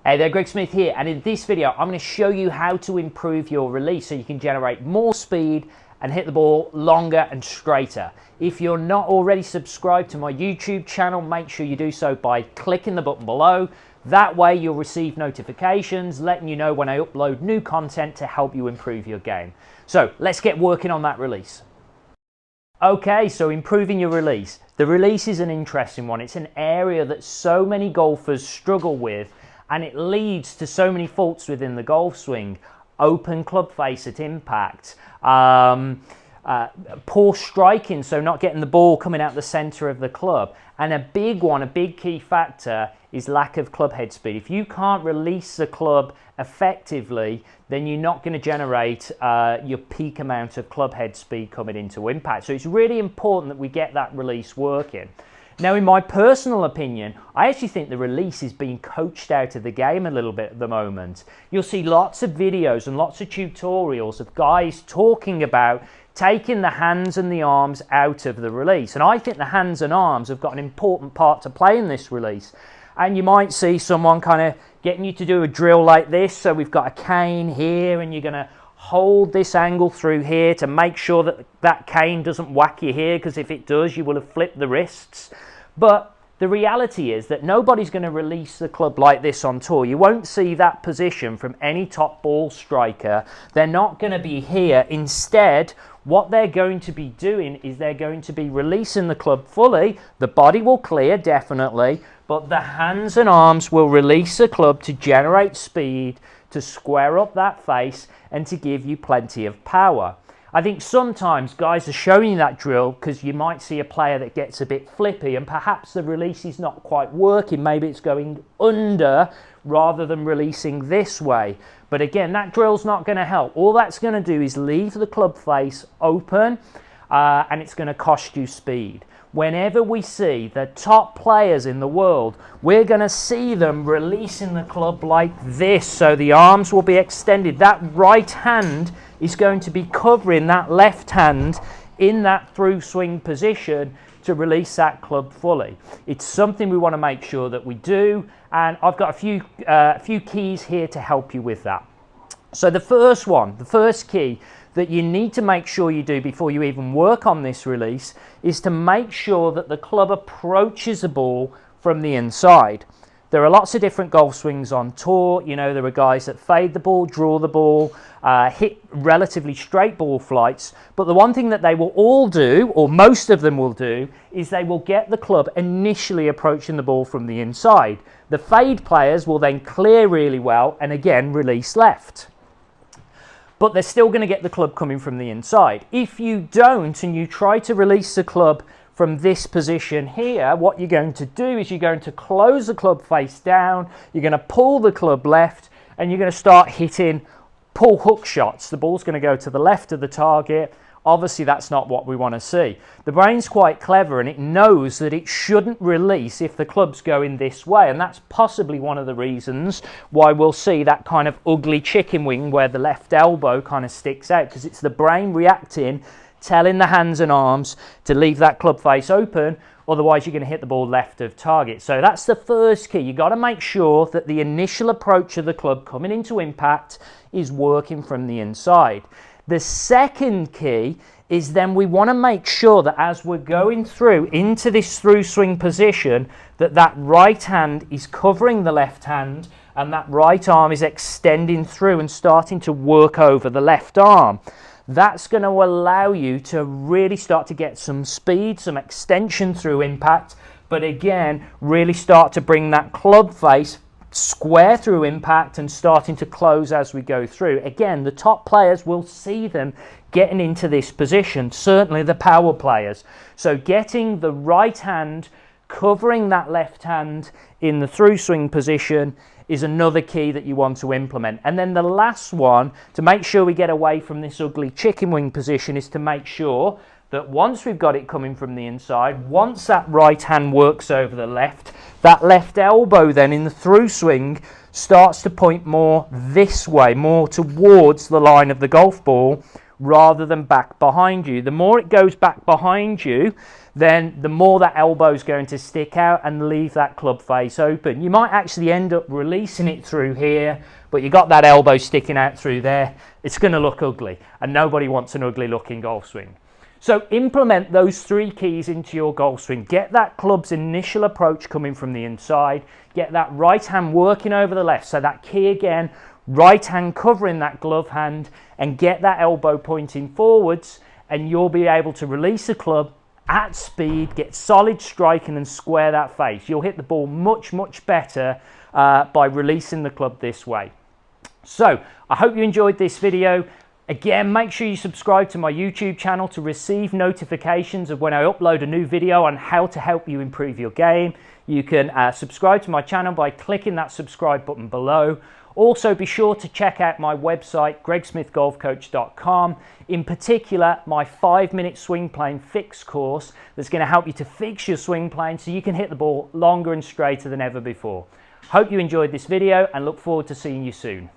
Hey there, Greg Smith here, and in this video I'm going to show you how to improve your release so you can generate more speed and hit the ball longer and straighter. If you're not already subscribed to my YouTube channel, make sure you do so by clicking the button below. That way you'll receive notifications letting you know when I upload new content to help you improve your game. So let's get working on that release. Okay, so improving your release. The release is an interesting one. It's an area that so many golfers struggle with, and it leads to so many faults within the golf swing. Open club face at impact, poor striking, so not getting the ball coming out the center of the club. And a big one, a big key factor is lack of club head speed. If you can't release the club effectively, then you're not going to generate your peak amount of club head speed coming into impact. So it's really important that we get that release working. Now, in my personal opinion, I actually think the release is being coached out of the game a little bit at the moment. You'll see lots of videos and lots of tutorials of guys talking about taking the hands and the arms out of the release. And I think the hands and arms have got an important part to play in this release. And you might see someone kind of getting you to do a drill like this. So we've got a cane here and you're going to hold this angle through here to make sure that that cane doesn't whack you here, because if it does, you will have flipped the wrists. But the reality is that nobody's going to release the club like this on tour. You won't see that position from any top ball striker. They're not going to be here. Instead, what they're going to be doing is they're going to be releasing the club fully. The body will clear, definitely, but the hands and arms will release the club to generate speed, to square up that face, and to give you plenty of power. I think sometimes guys are showing you that drill because you might see a player that gets a bit flippy and perhaps the release is not quite working. Maybe it's going under rather than releasing this way. But again, that drill's not going to help. All that's going to do is leave the club face open and it's going to cost you speed. Whenever we see the top players in the world, we're going to see them releasing the club like this. So the arms will be extended. That right hand is going to be covering that left hand in that through swing position to release that club fully. It's something we want to make sure that we do, and I've got a few keys here to help you with that. So the first key that you need to make sure you do before you even work on this release is to make sure that the club approaches the ball from the inside. There are lots of different golf swings on tour. You know, there are guys that fade the ball, draw the ball, hit relatively straight ball flights. But the one thing that they will all do, or most of them will do, is they will get the club initially approaching the ball from the inside. The fade players will then clear really well and again release left. But they're still going to get the club coming from the inside. If you don't and you try to release the club from this position here, what you're going to do is you're going to close the club face down, you're going to pull the club left, and you're going to start hitting pull hook shots. The ball's going to go to the left of the target. Obviously, that's not what we want to see. The brain's quite clever and it knows that it shouldn't release if the club's going this way, and that's possibly one of the reasons why we'll see that kind of ugly chicken wing where the left elbow kind of sticks out, because it's the brain reacting, telling the hands and arms to leave that club face open, otherwise you're going to hit the ball left of target. So that's the first key. You've got to make sure that the initial approach of the club coming into impact is working from the inside. The second key is then we want to make sure that as we're going through into this through swing position, that that right hand is covering the left hand and that right arm is extending through and starting to work over the left arm. That's going to allow you to really start to get some speed, some extension through impact, but again, really start to bring that club face square through impact and starting to close as we go through. Again, the top players will see them getting into this position, certainly the power players. So getting the right hand covering that left hand in the through swing position is another key that you want to implement. And then the last one, to make sure we get away from this ugly chicken wing position, is to make sure that once we've got it coming from the inside, once that right hand works over the left, that left elbow then in the through swing starts to point more this way, more towards the line of the golf ball, rather than back behind you. The more it goes back behind you, then the more that elbow is going to stick out and leave that club face open. You might actually end up releasing it through here, but you got that elbow sticking out through there. It's going to look ugly, and nobody wants an ugly looking golf swing. So implement those 3 keys into your golf swing. Get that club's initial approach coming from the inside. Get that right hand working over the left. So that key again, right hand covering that glove hand, and get that elbow pointing forwards, and you'll be able to release the club at speed, get solid striking and square that face. You'll hit the ball much, much better by releasing the club this way. So I hope you enjoyed this video. Again, make sure you subscribe to my YouTube channel to receive notifications of when I upload a new video on how to help you improve your game. You can subscribe to my channel by clicking that subscribe button below. Also, be sure to check out my website, gregsmithgolfcoach.com. In particular, my 5-minute swing plane fix course that's going to help you to fix your swing plane so you can hit the ball longer and straighter than ever before. Hope you enjoyed this video and look forward to seeing you soon.